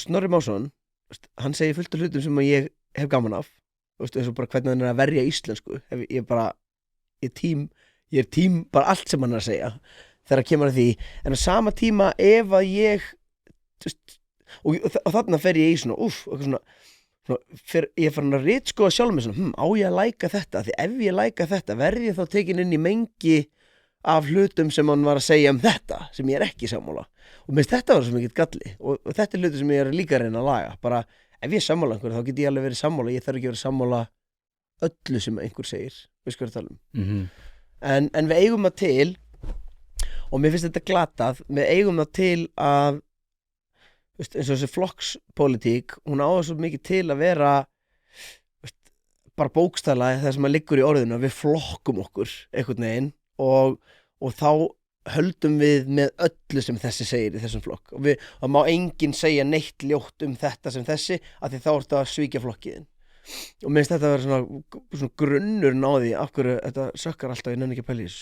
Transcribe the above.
Snorri Másson, hann segir fullt af hlutum sem að ég hef gaman af, eins og bara hvernig hann að verja íslensku, ég er tím bara allt sem hann að segja þegar kemur að því, en á sama tíma ef að ég og þarna fer ég í svona, ég er farin að ritskoða sjálf mig svona, á ég að læka þetta, því ef ég læka þetta verð ég þá tekin inn í mengi af hlutum sem hann var að segja þetta sem ég er ekki sammála, og minnst þetta var svo mikið galli, og þetta er hluti sem ég er líka að reyna að laga, bara ef ég er sammála einhver þá get ég alveg verið sammála, ég þarf ekki að vera sammála öllu sem einhver segir, við sko að tala en við eigum það til, og mér finnst þetta glatað, við eigum það til að eins og þessi flokkspólitík, hún á það svo mikið til að vera bara bókstaflega það sem að liggur í orðinu, við flokkum okkur einhvern veginn og þá höldum við með öllu sem þessi segir í þessum flokk, og það má enginn segja neitt ljótt þetta sem þessi, af því þá ertu að svíkja flokkiðin, og minnst þetta að vera svona grunnurinn á því af hverju þetta sökkar alltaf, ég nenni ekki að pæla í þessu.